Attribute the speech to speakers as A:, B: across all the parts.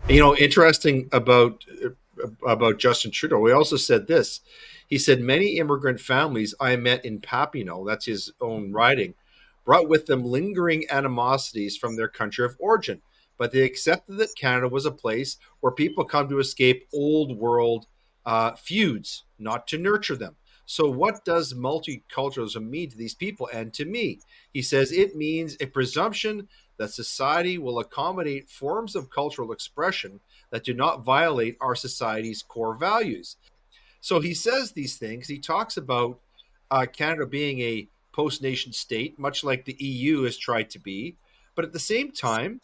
A: Interesting about Justin Trudeau. He also said this. He said many immigrant families I met in Papineau, that's his own riding, brought with them lingering animosities from their country of origin, but they accepted that Canada was a place where people come to escape old world feuds, not to nurture them. So, what does multiculturalism mean to these people and to me? He says it means a presumption that society will accommodate forms of cultural expression that do not violate our society's core values. So he says these things. He talks about Canada being a post nation state, much like the EU has tried to be. But at the same time,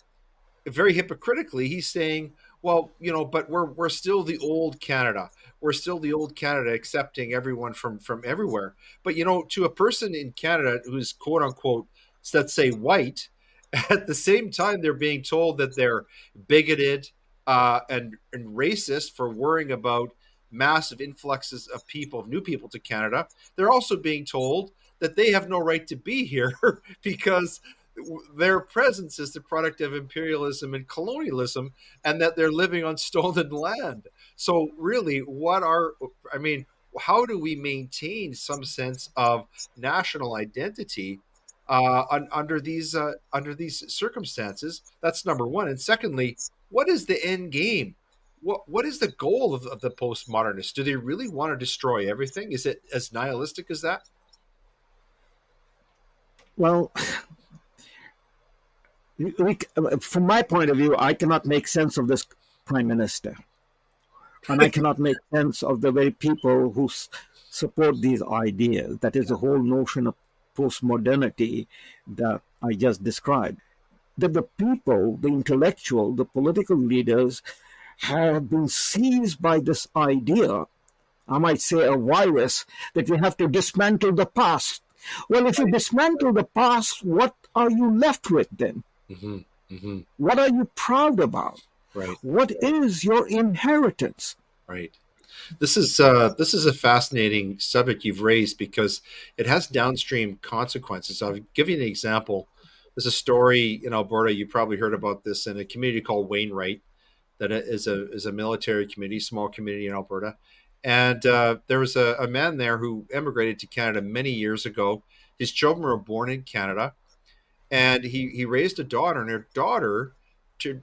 A: very hypocritically, he's saying, well, but we're still the old Canada. We're still the old Canada, accepting everyone from everywhere. But to a person in Canada who's quote unquote, let's say white, at the same time they're being told that they're bigoted and racist for worrying about massive influxes of people, of new people to Canada. They're also being told that they have no right to be here because their presence is the product of imperialism and colonialism, and that they're living on stolen land. So, really, how do we maintain some sense of national identity under these circumstances? That's number one. And secondly, what is the end game? What is the goal of the postmodernists? Do they really want to destroy everything? Is it as nihilistic as that?
B: Well, from my point of view, I cannot make sense of this prime minister, and I cannot make sense of the very people who support these ideas. That is the whole notion of postmodernity that I just described. That the people, the intellectual, the political leaders have been seized by this idea, I might say a virus, that we have to dismantle the past. Well, if you dismantle the past, what are you left with then?
A: Mm-hmm. Mm-hmm.
B: What are you proud about?
A: Right.
B: What is your inheritance?
A: Right. This is a fascinating subject you've raised because it has downstream consequences. I'll give you an example. There's a story in Alberta. You probably heard about this in a community called Wainwright, that is a military community, small community in Alberta. And there was a man there who emigrated to Canada many years ago. His children were born in Canada, and he raised a daughter, and her daughter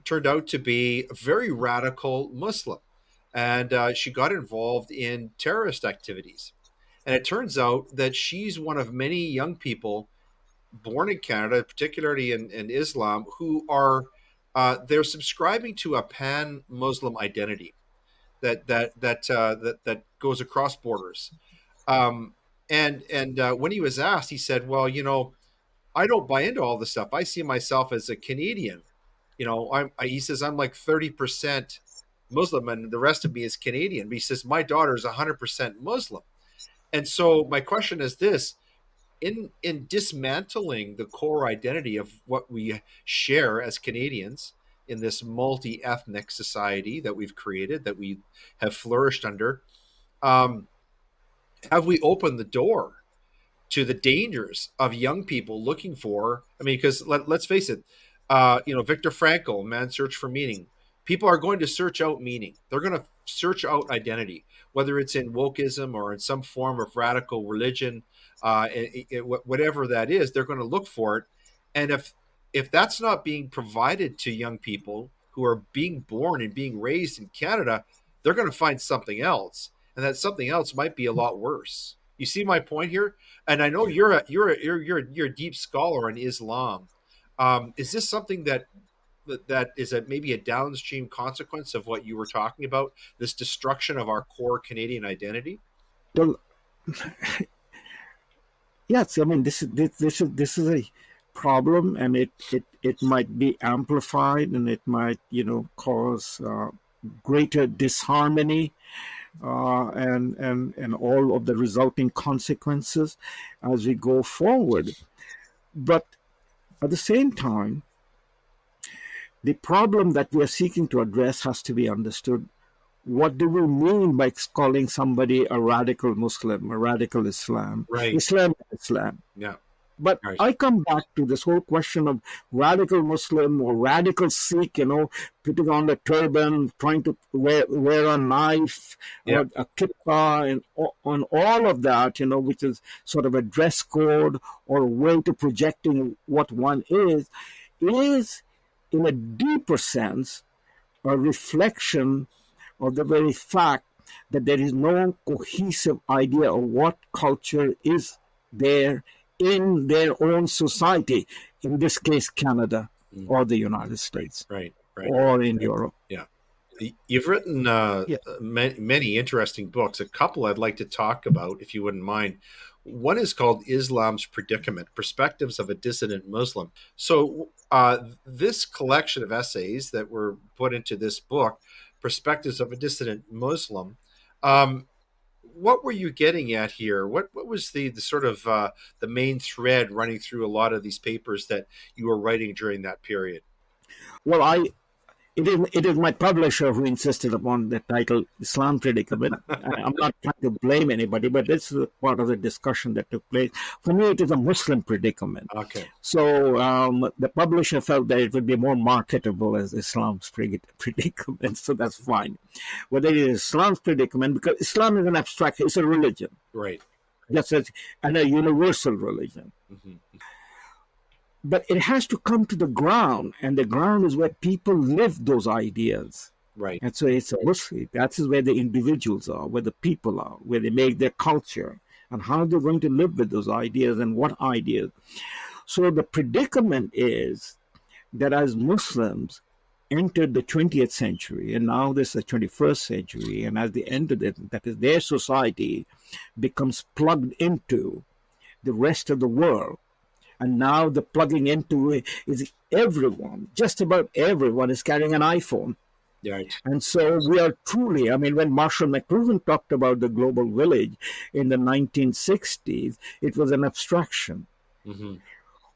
A: turned out to be a very radical Muslim, and she got involved in terrorist activities. And it turns out that she's one of many young people born in Canada, particularly in Islam, who are they're subscribing to a pan-Muslim identity that goes across borders. And when he was asked, he said, "Well, I don't buy into all this stuff. I see myself as a Canadian. He says I'm like 30% Muslim, and the rest of me is Canadian. But he says my daughter is 100% Muslim. And so my question is this: in dismantling the core identity of what we share as Canadians in this multi-ethnic society that we've created, that we have flourished under, have we opened the door to the dangers of young people looking for? I mean, because let's face it, Viktor Frankl, Man's Search for Meaning. People are going to search out meaning. They're going to search out identity, whether it's in wokeism or in some form of radical religion, whatever that is. They're going to look for it, and if that's not being provided to young people who are being born and being raised in Canada, they're going to find something else, and that something else might be a lot worse. You see my point here? And I know you're a deep scholar in Islam. Is this something that is maybe a downstream consequence of what you were talking about, this destruction of our core Canadian identity?
B: Well, yes, I mean this is a problem, and it might be amplified, and it might cause greater disharmony and all of the resulting consequences as we go forward. But at the same time, the problem that we are seeking to address has to be understood. What do we mean by calling somebody a radical Muslim, a radical Islam?
A: Right.
B: Islam is Islam.
A: Yeah.
B: But
A: Right.
B: I come back to this whole question of radical Muslim or radical Sikh, putting on the turban, trying to wear a knife
A: Yeah.
B: or a kippah, and on all of that, which is sort of a dress code or a way to projecting what one is in a deeper sense a reflection of the very fact that there is no cohesive idea of what culture is there in their own society, in this case, Canada or the United States
A: Right. Right.
B: or in Europe.
A: Yeah. You've written
B: Yeah.
A: many interesting books. A couple I'd like to talk about, if you wouldn't mind. One is called Islam's Predicament: Perspectives of a Dissident Muslim. So, this collection of essays that were put into this book, Perspectives of a Dissident Muslim, what were you getting at here? What was the sort of the main thread running through a lot of these papers that you were writing during that period?
B: Well, it is my publisher who insisted upon the title Islam Predicament. I'm not trying to blame anybody, but this is part of the discussion that took place. For me, it is a Muslim predicament.
A: Okay.
B: So the publisher felt that it would be more marketable as Islam's predicament, so that's fine. Whether it is Islam's predicament, because Islam is an abstract, it's a religion,
A: Right.
B: just as and a universal religion.
A: Mm-hmm.
B: But it has to come to the ground, and the ground is where people live those ideas.
A: Right.
B: And so it's a Muslim. That is where the individuals are, where the people are, where they make their culture, and how they're going to live with those ideas and what ideas. So the predicament is that as Muslims entered the 20th century, and now this is the 21st century, and as they entered it, that is their society becomes plugged into the rest of the world. And now the plugging into it is everyone, just about everyone is carrying an iPhone.
A: Right.
B: And so we are truly, when Marshall McLuhan talked about the global village in the 1960s, it was an abstraction.
A: Mm-hmm.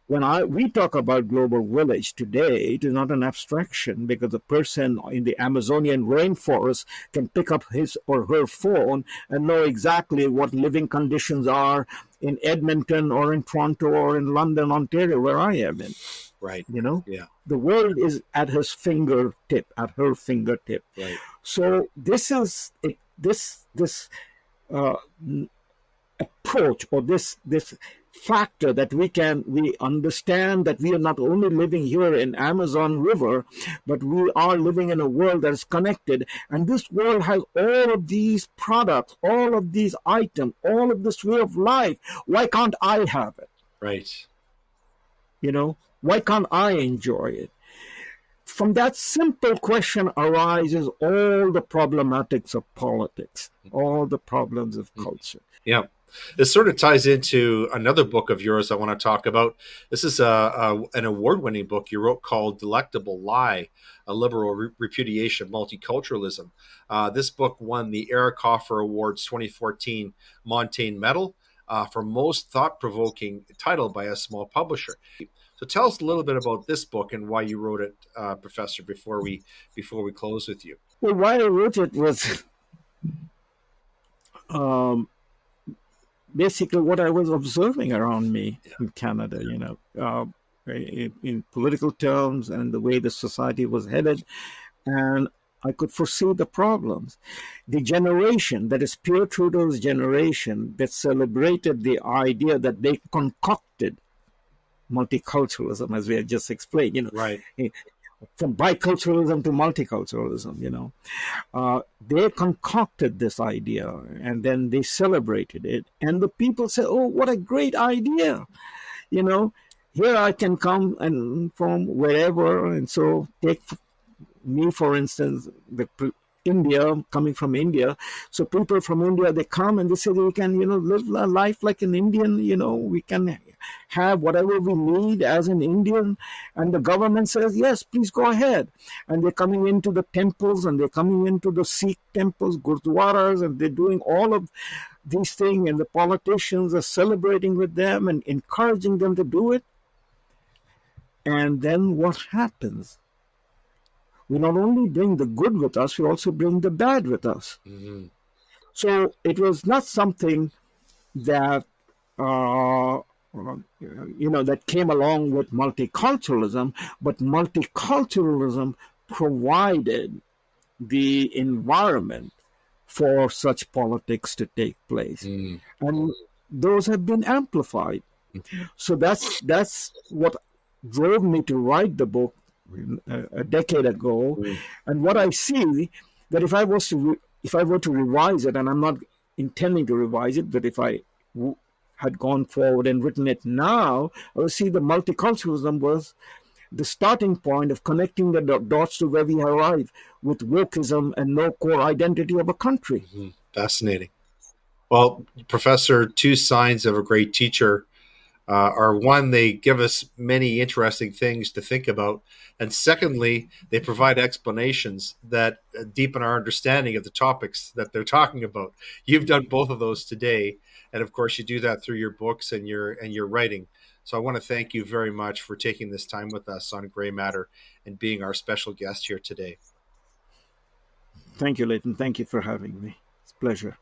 B: When we talk about global village today, it is not an abstraction, because a person in the Amazonian rainforest can pick up his or her phone and know exactly what living conditions are in Edmonton or in Toronto or in London, Ontario, where I am in.
A: Right. Yeah.
B: The world is at his fingertip, at her fingertip.
A: Right.
B: So this is this approach, or this factor that we understand that we are not only living here in Amazon River, but we are living in a world that is connected, and this world has all of these products, all of these items, all of this way of life. Why can't I have it?
A: Right.
B: Why can't I enjoy it? From that simple question arises all the problematics of politics, all the problems of culture.
A: Yeah. This sort of ties into another book of yours I want to talk about. This is an award-winning book you wrote called Delectable Lie, A Liberal Repudiation of Multiculturalism. This book won the Eric Hoffer Awards 2014 Montaigne Medal for most thought-provoking title by a small publisher. So tell us a little bit about this book and why you wrote it, Professor, before we close with you.
B: Well, why I wrote it was basically what I was observing around me in Canada, in political terms and the way the society was headed. And I could foresee the problems. The generation, that is Pierre Trudeau's generation, that celebrated the idea that they concocted multiculturalism, as we had just explained,
A: Right.
B: From biculturalism to multiculturalism, they concocted this idea and then they celebrated it. And the people said, oh, what a great idea. Here I can come and from wherever. And so take me, for instance, coming from India. So people from India, they come and they say, we can, live a life like an Indian, we can have whatever we need as an Indian. And the government says, yes, please go ahead. And they're coming into the temples, and they're coming into the Sikh temples, gurdwaras, and they're doing all of these things. And the politicians are celebrating with them and encouraging them to do it. And then what happens? We not only bring the good with us, we also bring the bad with us. So it was not something that that came along with multiculturalism, but multiculturalism provided the environment for such politics to take place,
A: Mm.
B: and those have been amplified. So that's what drove me to write the book a decade ago,
A: Mm.
B: and what I see that if I were to revise it, and I'm not intending to revise it, but if I had gone forward and written it now, I would see the multiculturalism was the starting point of connecting the dots to where we arrive with wokeism and no core identity of a country.
A: Mhm. Fascinating. Well, Professor, two signs of a great teacher are one, they give us many interesting things to think about. And secondly, they provide explanations that deepen our understanding of the topics that they're talking about. You've done both of those today. And of course, you do that through your books and your writing. So I want to thank you very much for taking this time with us on Gray Matter and being our special guest here today.
B: Thank you, Leighton. Thank you for having me. It's a pleasure.